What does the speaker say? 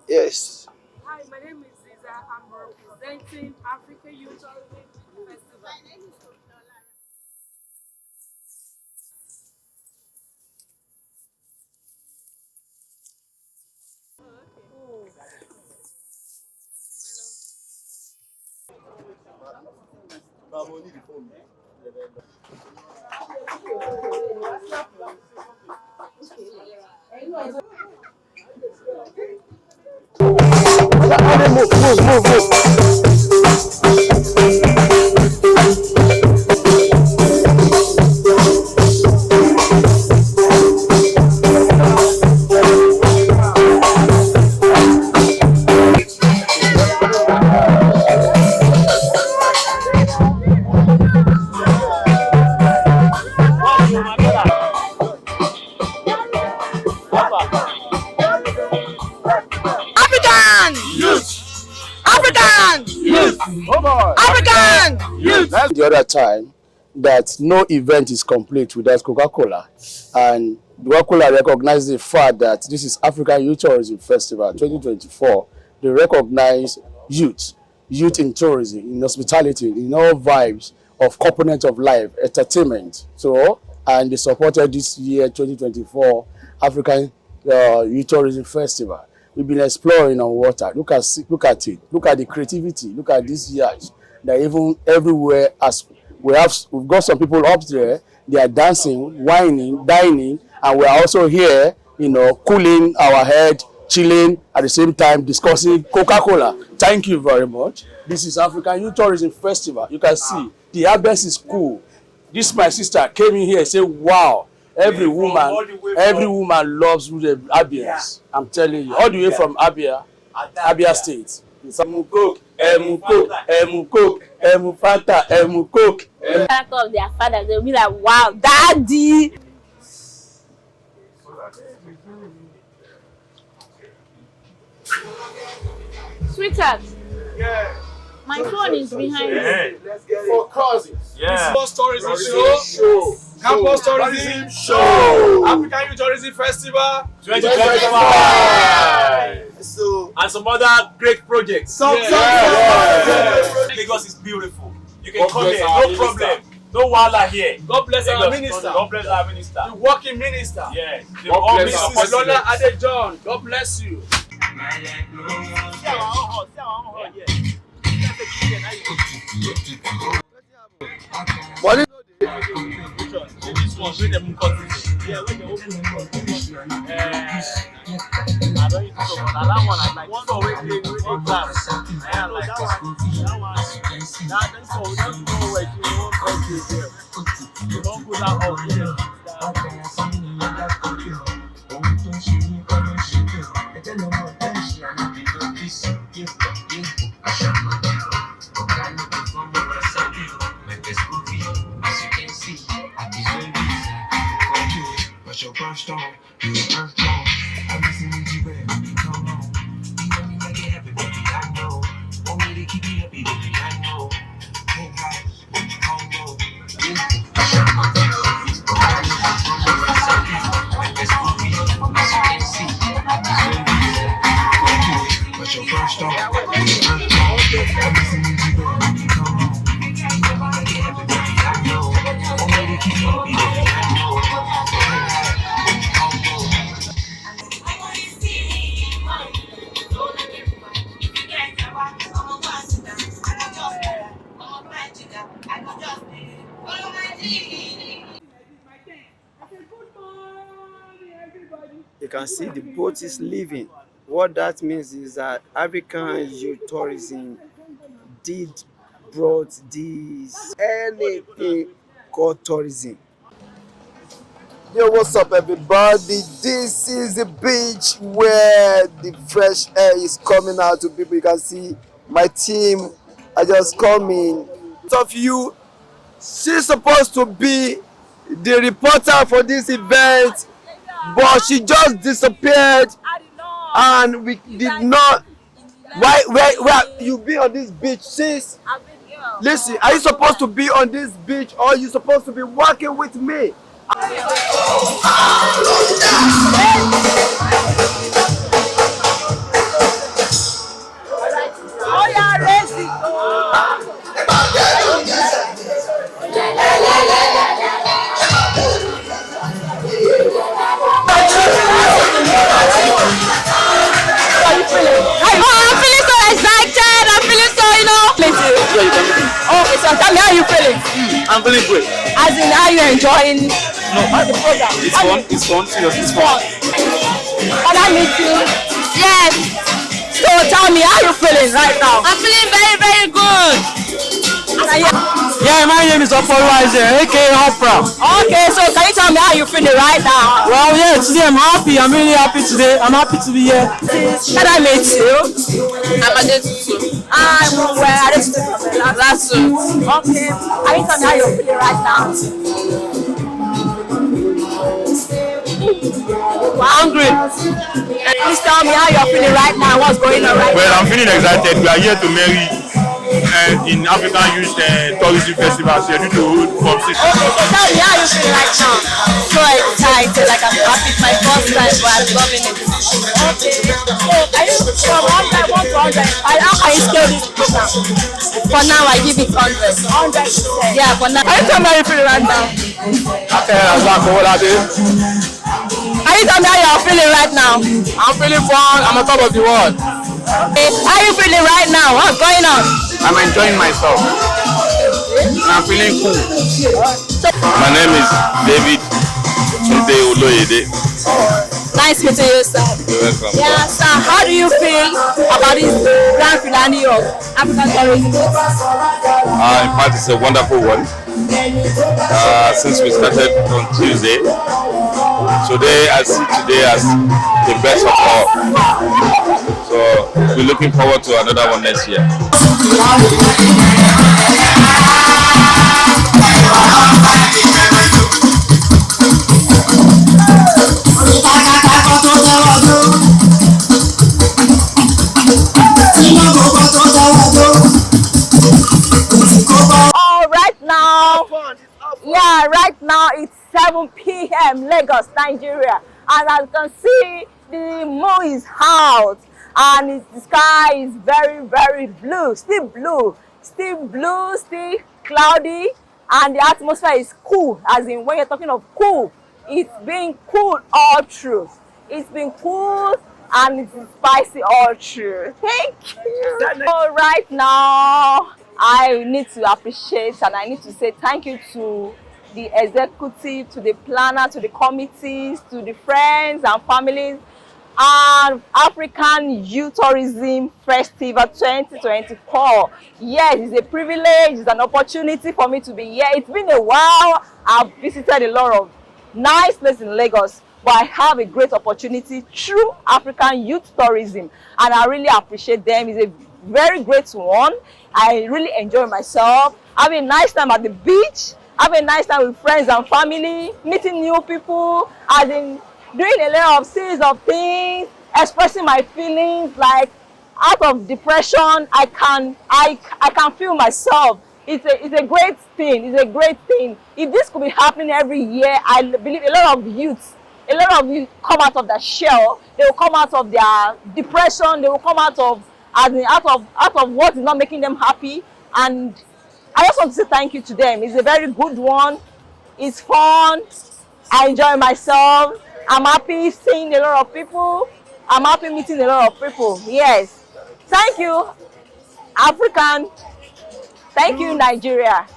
Yes. Hi, my name is Ziza. I'm representing Africa Youth Festival. African youth, African youth, African youth. That's the other time that no event is complete without Coca-Cola. And Coca-Cola recognizes the fact that this is African Youth Tourism Festival 2024. They recognize youth in tourism, in hospitality, in all vibes of component of life, entertainment. So, and they supported this year 2024 African Youth Tourism Festival. We've been exploring on water. Look at it. Look at the creativity. Look at these years. That even everywhere, as we've got some people up there. They are dancing, whining, dining, and we are also here, cooling our head, chilling at the same time, discussing Coca-Cola. Thank you very much. This is African Youth Tourism Festival. You can see the harvest is cool. This my sister came in here and said, "Wow." Every woman loves the Abias. I'm telling you, all the way from Abia State. Emu Coke, Emu Coke, Emu Coke, Emu Fanta, Emu Coke. Of their fathers, they'll be like, "Wow, daddy." Sweetheart. Yeah. My phone is behind you. For cousins. Yeah. Campus tourism show. Campus tourism show. African Youth Tourism Festival 2025. So, And some other great projects. Lagos is beautiful. You can come here, no problem. No wahala here. God bless our minister. God bless our minister. The working minister. Yeah. God bless Mrs. Lola Adejon. God bless you. money. This one, when they cut it. Yeah, when they open it. I don't need to talk about that one. I like one or wait, class. I like that one. That's all. That's no way. You won't go to there. You don't put that out here. Your birthstone, you an earthstone. I'm listening to you, baby. Come on. You want me make it happen, baby. I know. Want me to keep you happy, baby. I know. Can't hide when you home road. You can see the boat is leaving. What that means is that African youth tourism brought this anything called tourism. Yo, what's up, everybody? This is the beach where the fresh air is coming out to people. You can see my team. I just come in. Of you, she's supposed to be the reporter for this event, but she just disappeared, and we did not. Why you be on this beach, sis? Listen, are you supposed to be on this beach, or are you supposed to be working with me? Oh yeah, raise it. I'm feeling so excited. I'm feeling so, Okay, so tell me how you feeling? I'm feeling great. As in, how you enjoying all the program? It's fun. It's fun. Seriously, it's fun. Other meeting? Yes. So tell me how you feeling right now? I'm feeling very, very good. Yeah, my name is Oporize, aka Opera. Okay, so can you tell me how you feeling right now? Well, yeah, today I'm happy. I'm really happy today. I'm happy to be here. Can I meet you? I'm a too. I'm where I just that's it. Okay. Can you tell me how you're feeling right now? Hungry. Please tell me how you're feeling right now. What's going on right now? Well, I'm feeling excited. We are here to marry in African Youth Tourism Festival. So you're doing the whole Okay, so tell me how you feel right now. So excited, like I'm happy. It's my first time, but I'm loving it. Okay. So are you from 1 to 100? How can you scale this program? For now, I give it 100. 100%. Yeah, for now. Are you tell me how you feel right now? Okay, that's what I do. Are you tell me how you're feeling right now? I'm feeling fun. I'm on top of the world. Okay. How are you feeling right now? What's going on? I'm enjoying myself. I'm feeling cool. My name is David Oloyede. Nice meeting you, sir. You're welcome. Yeah, sir. How do you feel about this grand finale of African tourism? In fact, it's a wonderful one. Since we started on Tuesday, today I see today as the best of all. So we're looking forward to another one next year. Oh, right now, yeah, right now it's 7 p.m. Lagos, Nigeria, and as you can see, the moon is out, and the sky is very, very blue, still cloudy, and the atmosphere is cool. As in, when you're talking of cool, it's been cool all through. It's been cool and it's spicy all through. Thank you. So right now, I need to appreciate and I need to say thank you to the executive, to the planner, to the committees, to the friends and families, and African Youth Tourism Festival 2024. Yes, it's a privilege, it's an opportunity for me to be here. It's been a while. I've visited a lot of nice places in Lagos, but I have a great opportunity through African Youth Tourism, and I really appreciate them. It's a very great one. I really enjoy myself, having a nice time at the beach, having a nice time with friends and family, meeting new people, as in doing a lot of series of things, expressing my feelings, like out of depression, I can feel myself. It's a great thing. It's a great thing. If this could be happening every year, I believe a lot of youth come out of their shell. They will come out of their depression. They will come out of what is not making them happy. And I just want to say thank you to them. It's a very good one. It's fun. I enjoy myself. I'm happy seeing a lot of people. I'm happy meeting a lot of people. Yes. Thank you, African. Thank you, Nigeria.